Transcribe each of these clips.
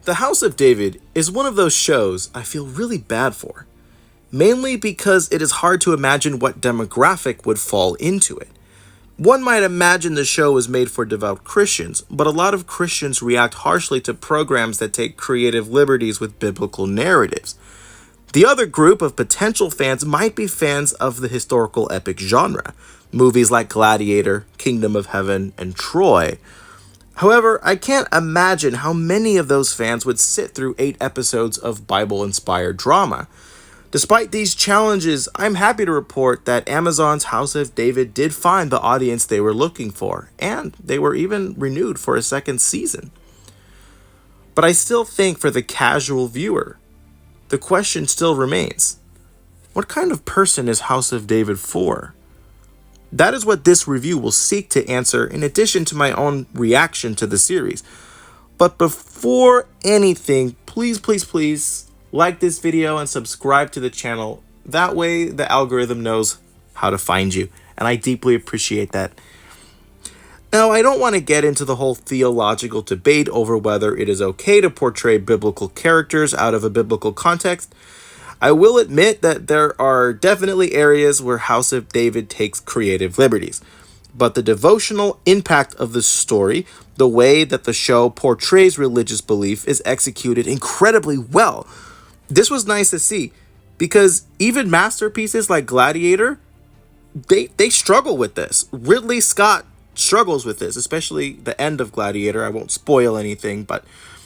The House of David is one of those shows I feel really bad for, mainly because it is hard to imagine what demographic would fall into it. One might imagine the show was made for devout Christians, but a lot of Christians react harshly to programs that take creative liberties with biblical narratives. The other group of potential fans might be fans of the historical epic genre, movies like Gladiator, Kingdom of Heaven, and Troy. However, I can't imagine how many of those fans would sit through 8 episodes of Bible-inspired drama. Despite these challenges, I'm happy to report that Amazon's House of David did find the audience they were looking for, and they were even renewed for a second season. But I still think for the casual viewer, the question still remains, what kind of person is House of David for? That is what this review will seek to answer in addition to my own reaction to the series. But before anything, please like this video and subscribe to the channel. That way the algorithm knows how to find you, and I deeply appreciate that. Now, I don't want to get into the whole theological debate over whether it is okay to portray biblical characters out of a biblical context. I will admit that there are definitely areas where House of David takes creative liberties, but the devotional impact of the story, the way that the show portrays religious belief, is executed incredibly well. This was nice to see, because even masterpieces like Gladiator, they struggle with this. Ridley Scott struggles with this, especially the end of Gladiator. I won't spoil anything, but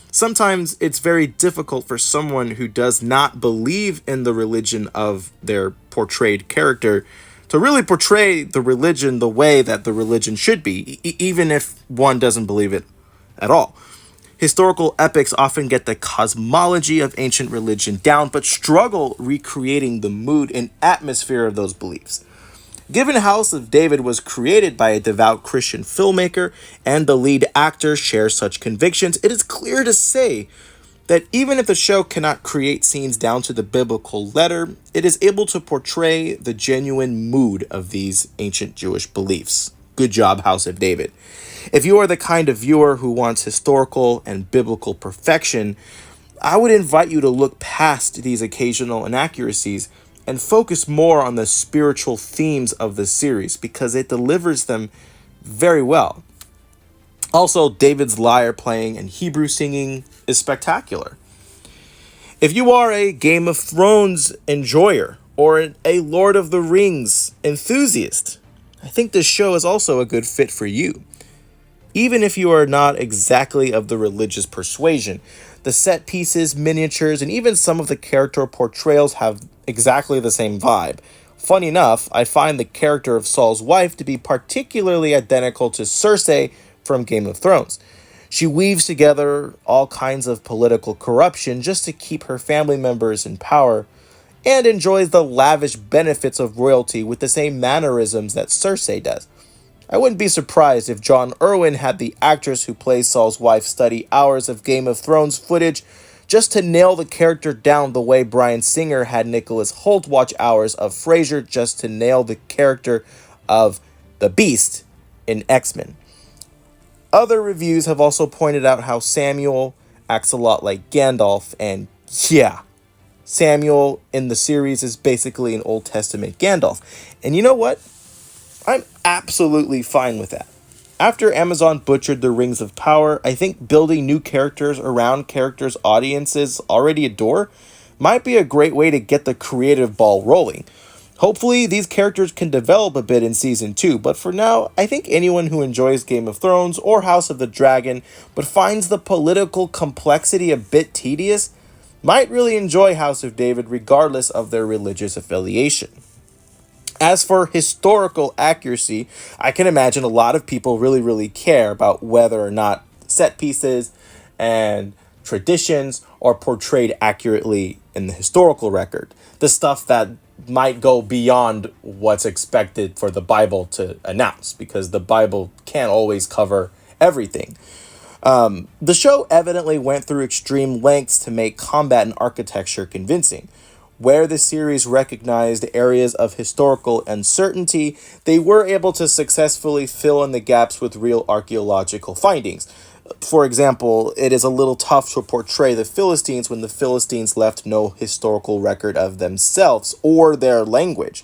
sometimes it's very difficult for someone who does not believe in the religion of their portrayed character to really portray the religion the way that the religion should be, even if one doesn't believe it at all. Historical epics often get the cosmology of ancient religion down, but struggle recreating the mood and atmosphere of those beliefs. Given House of David was created by a devout Christian filmmaker and the lead actor share such convictions, it is clear to say that even if the show cannot create scenes down to the biblical letter, it is able to portray the genuine mood of these ancient Jewish beliefs. Good job, House of David. If you are the kind of viewer who wants historical and biblical perfection, I would invite you to look past these occasional inaccuracies and focus more on the spiritual themes of the series, because it delivers them very well. Also, David's lyre playing and Hebrew singing is spectacular. If you are a Game of Thrones enjoyer or a Lord of the Rings enthusiast, I think this show is also a good fit for you. Even if you are not exactly of the religious persuasion, the set pieces, miniatures, and even some of the character portrayals have exactly the same vibe. Funny enough, I find the character of Saul's wife to be particularly identical to Cersei from Game of Thrones. She weaves together all kinds of political corruption just to keep her family members in power, and enjoys the lavish benefits of royalty with the same mannerisms that Cersei does. I wouldn't be surprised if John Irwin had the actress who plays Saul's wife study hours of Game of Thrones footage just to nail the character down the way Bryan Singer had Nicholas Hoult watch hours of Frasier just to nail the character of the Beast in X-Men. Other reviews have also pointed out how Samuel acts a lot like Gandalf, and yeah, Samuel in the series is basically an Old Testament Gandalf. And you know what? I'm absolutely fine with that. After Amazon butchered the Rings of Power, I think building new characters around characters audiences already adore might be a great way to get the creative ball rolling. Hopefully, these characters can develop a bit in Season 2, but for now, I think anyone who enjoys Game of Thrones or House of the Dragon, but finds the political complexity a bit tedious, might really enjoy House of David regardless of their religious affiliation. As for historical accuracy, I can imagine a lot of people really care about whether or not set pieces and traditions are portrayed accurately in the historical record. The stuff that might go beyond what's expected for the Bible to announce, because the Bible can't always cover everything. The show evidently went through extreme lengths to make combat and architecture convincing. Where the series recognized areas of historical uncertainty, they were able to successfully fill in the gaps with real archaeological findings. For example, it is a little tough to portray the Philistines when the Philistines left no historical record of themselves or their language.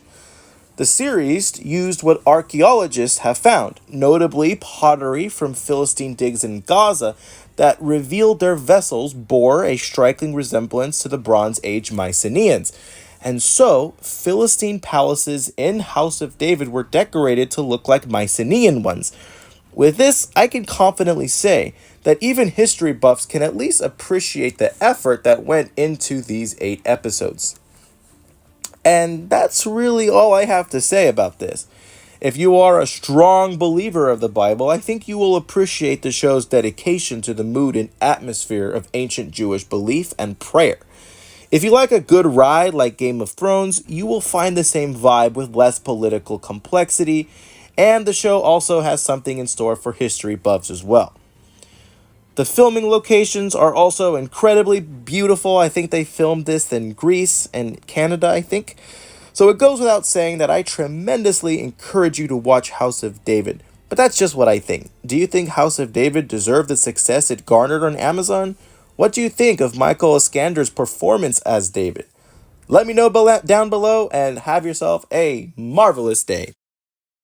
The series used what archaeologists have found, notably pottery from Philistine digs in Gaza, that revealed their vessels bore a striking resemblance to the Bronze Age Mycenaeans. And so, Philistine palaces in House of David were decorated to look like Mycenaean ones. With this, I can confidently say that even history buffs can at least appreciate the effort that went into these 8 episodes. And that's really all I have to say about this. If you are a strong believer of the Bible, I think you will appreciate the show's dedication to the mood and atmosphere of ancient Jewish belief and prayer. If you like a good ride like Game of Thrones, you will find the same vibe with less political complexity, and the show also has something in store for history buffs as well. The filming locations are also incredibly beautiful. I think they filmed this in Greece and Canada, I think. So it goes without saying that I tremendously encourage you to watch House of David. But that's just what I think. Do you think House of David deserved the success it garnered on Amazon? What do you think of Michael Iskander's performance as David? Let me know down below and have yourself a marvelous day.